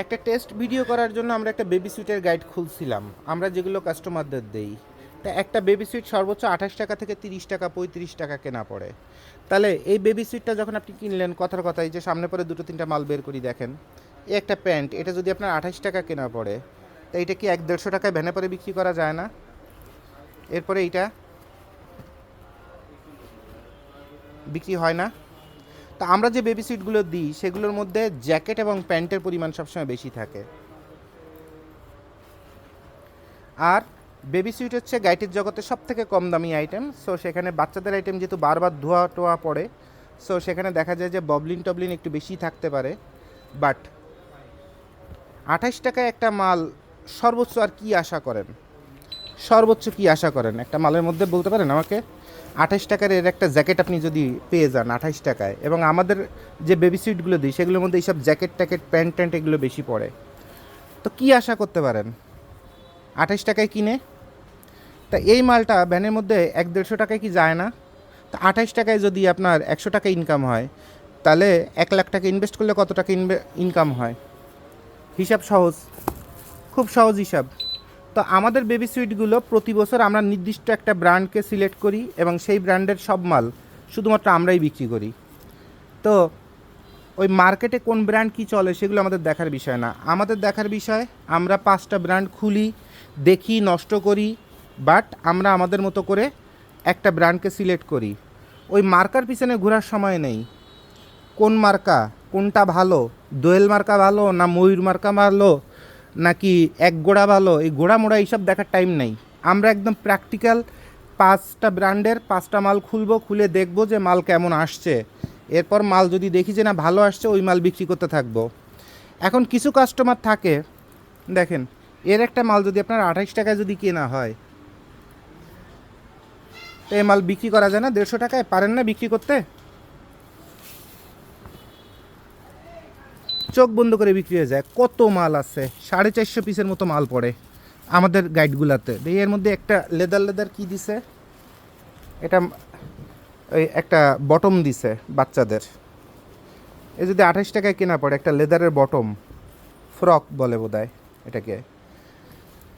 একটা test video করার জন্য আমরা একটা বেবি সুইটের গাইড খুলছিলাম, আমরা যেগুলো কাস্টমারদের দেই। তা একটা বেবি সুইট সর্বোচ্চ 28 টাকা থেকে 30 টাকা 35 টাকা কেনা পড়ে। তাহলে এই বেবি সুইটটা যখন আপনি কিনলেন, কথার কথা এই যে সামনে পরে দুটো তিনটা মাল বের করি দেখেন, এই একটা প্যান্ট, এটা যদি আপনার 28 টাকা কেনা পড়ে, তা এটা কি 100-150 টাকায় ভ্যানে পরে বিক্রি করা যায় না? এরপরে এইটা বিক্রি হয় না? তা আমরা যে বেবি সুইটগুলো দিই সেগুলোর মধ্যে জ্যাকেট এবং প্যান্টের পরিমাণ সবসময় বেশি থাকে। আর বেবি সুইট হচ্ছে গাইটের জগতে সব থেকে কম দামি আইটেম। সো সেখানে বাচ্চাদের আইটেম যেহেতু বারবার ধোয়া টোয়া পড়ে, সো সেখানে দেখা যায় যে ববলিন টবলিন একটু বেশি থাকতে পারে। বাট 28 টাকায় একটা মাল সর্বোচ্চ আর কি আশা করেন? সর্বোচ্চ কি আশা করেন একটা মালের মধ্যে বলতে পারেন আমাকে? 28 টাকার এর একটা জ্যাকেট আপনি যদি পেয়ে যান 28 টাকায়, এবং আমাদের যে বেবি সুইটগুলো দিই সেগুলোর মধ্যে এইসব জ্যাকেট ট্যাকেট প্যান্ট ট্যান্ট এগুলো বেশি পড়ে, তো কি আশা করতে পারেন 28 টাকায় কিনে? তা এই মালটা ভ্যানের মধ্যে 100-150 টাকায় কি যায় না? তা 28 টাকায় যদি আপনার 100 টাকা ইনকাম হয়, তাহলে 1 লাখ টাকা ইনভেস্ট করলে কত টাকা ইনকাম হয়? হিসাব সহজ, খুব সহজ হিসাব। তো আমাদের বেবি সুইটগুলো প্রতি বছর আমরা নির্দিষ্ট একটা ব্র্যান্ডকে সিলেক্ট করি এবং সেই ব্র্যান্ডের সব মাল শুধুমাত্র আমরাই বিক্রি করি। তো ওই মার্কেটে কোন ব্র্যান্ড কী চলে সেগুলো আমাদের দেখার বিষয় না, আমাদের দেখার বিষয় আমরা 5টা ব্র্যান্ড খুলি, দেখি, নষ্ট করি, বাট আমরা আমাদের মতো করে একটা ব্র্যান্ডকে সিলেক্ট করি। ওই মার্কার পিছনে ঘোরার সময় নেই। কোন মার্কা, কোনটা ভালো, দোয়েল মার্কা ভালো না ময়ূর মার্কা ভালো নাকি এক গোড়া ভালো, এই গোড়া মোড়া এইসব দেখার টাইম নেই। আমরা একদম প্র্যাকটিক্যাল 5টা ব্র্যান্ডের 5টা মাল খুলবো, খুলে দেখবো যে মাল কেমন আসছে, এরপর মাল যদি দেখি যে না ভালো আসছে ওই মাল বিক্রি করতে থাকবো। এখন কিছু কাস্টমার থাকে, দেখেন এর একটা মাল যদি আপনার 28 টাকায় যদি কেনা হয়, তো এই মাল বিক্রি করা যায় না 150 টাকায়? পারেন না বিক্রি করতে? চোখ বন্ধ করে বিক্রি হয়ে যায়। কত মাল আছে, 450 পিসের মতো মাল পড়ে আমাদের গাইডগুলাতে। এর মধ্যে একটা লেদার লেদার কি দিছে, এটা ওই একটা বটম দিছে বাচ্চাদের, এ যদি 28 টাকায় কেনা পড়ে একটা লেদারের বটম, ফ্রক বলে বোধহয় এটাকে।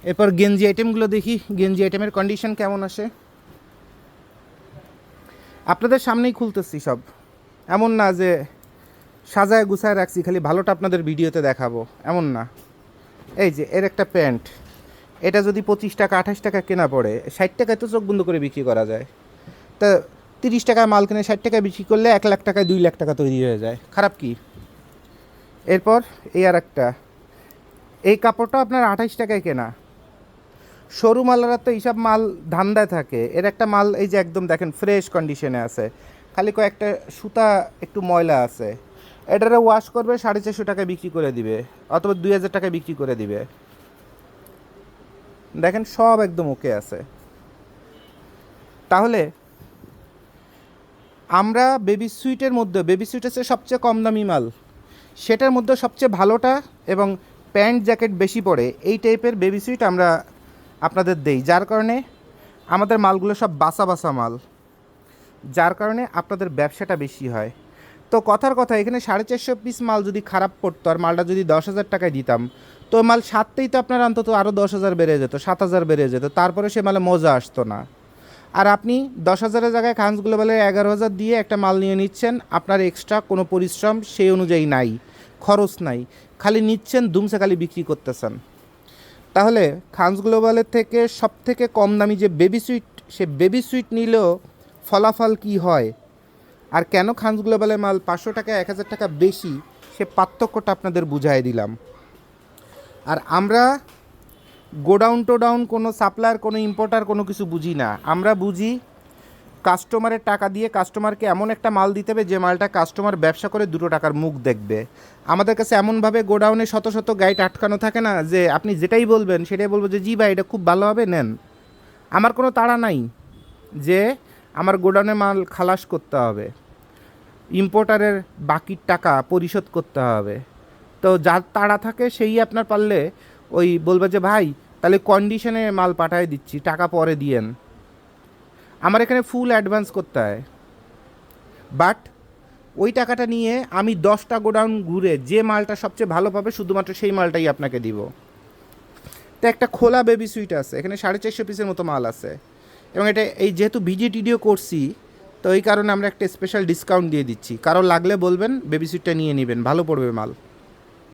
এরপর গেঞ্জি আইটেমগুলো দেখি, গেঞ্জি আইটেমের কন্ডিশন কেমন আসে। আপনাদের সামনেই খুলতেছি সব, এমন না যে সাজায় গুছায় রাখছি খালি ভালোটা আপনাদের ভিডিওতে দেখাবো, এমন না। এই যে এর একটা প্যান্ট, এটা যদি 25 টাকা 28 টাকা কেনা পড়ে, 60 টাকায় তো চোখ বন্ধ করে বিক্রি করা যায়। তা 30 টাকায় মাল কিনে 60 টাকায় বিক্রি করলে 1 লাখ টাকায় 2 লাখ টাকা তৈরি হয়ে যায়, খারাপ কি? এরপর এই আর একটা, এই কাপড়টা আপনার 28 টাকায় কেনা। সরু মালারা তো এইসব মাল ধান্দায় থাকে, এর একটা মাল এই যে একদম দেখেন ফ্রেশ কন্ডিশনে আছে, খালি কয়েকটা সুতা একটু ময়লা আছে, এটারে ওয়াশ করবে 450 টাকায় বিক্রি করে দিবে, অথবা 2000 টাকায় বিক্রি করে দিবে। দেখেন সব একদম ওকে আছে। তাহলে আমরা বেবি সুইটের মধ্যে, বেবি সুইট হচ্ছে সবচেয়ে কম দামি মাল, সেটার মধ্যে সবচেয়ে ভালোটা এবং প্যান্ট জ্যাকেট বেশি পড়ে এই টাইপের বেবি সুইট আমরা আপনাদের দেই, যার কারণে আমাদের মালগুলো সব বাসা বাসা মাল, যার কারণে আপনাদের ব্যবসাটা বেশি হয়। তো কথার কথা, এখানে 450 পিস মাল যদি খারাপ পড়তো আর মালটা যদি 10,000 টাকায় দিতাম, তো মাল সাততেই তো আপনার অন্তত আরও 10,000 বেড়ে যেত, 7,000 বেড়ে যেত, তারপরে সে মালে মজা আসতো না। আর আপনি 10,000-এর জায়গায় খানস গ্লোবালের 11,000 দিয়ে একটা মাল নিয়ে নিচ্ছেন, আপনার এক্সট্রা কোনো পরিশ্রম সেই অনুযায়ী নাই, খরচ নাই, খালি নিচ্ছেন দুমসে খালি বিক্রি করতেছেন। তাহলে খানস গ্লোবালের থেকে সব থেকে কম দামি যে বেবি সুইট, সে বেবি সুইট নিলেও ফলাফল কি হয়, আর কেন খানস গ্লোবালের মাল 500 টাকা 1,000 টাকা বেশি, সে পার্থক্যটা আপনাদের বুঝাই দিলাম। আর আমরা গোডাউন টোডাউন কোনো সাপ্লায়ার কোনো ইম্পোর্টার কোনো কিছু বুঝি না, আমরা বুঝি কাস্টমারের টাকা দিয়ে কাস্টমারকে এমন একটা মাল দিতে হবে যে মালটা কাস্টমার ব্যবসা করে 2 টাকার মুখ দেখবে। আমাদের কাছে এমনভাবে গোডাউনে শত শত গাইড আটকানো থাকে না যে আপনি যেটাই বলবেন সেটাই বলবো যে জি ভাই এটা খুব ভালো হবে নেন। আমার কোনো তাড়া নাই যে আমার গোডাউনে মাল খালাস করতে হবে, ইম্পোর্টারের বাকির টাকা পরিশোধ করতে হবে। তো যার তাড়া থাকে সেই আপনার পারলে ওই বলবে যে ভাই তাহলে কন্ডিশনে মাল পাঠায় দিচ্ছি, টাকা পরে দিয়েন। আমার এখানে ফুল অ্যাডভান্স করতে হয়, বাট ওই টাকাটা নিয়ে আমি 10টা গোডাউন ঘুরে যে মালটা সবচেয়ে ভালো পাবে শুধুমাত্র সেই মালটাই আপনাকে দিব। তো একটা খোলা বেবি সুইট আছে, এখানে 450 পিসের মতো মাল আছে, এবং এটা এই যেহেতু ভিডিও করছি তো এই কারণে আমরা একটা স্পেশাল ডিসকাউন্ট দিয়ে দিচ্ছি। কারো লাগলে বলবেন, বেবি সুইটটা নিয়ে নেবেন, ভালো পড়বে মাল।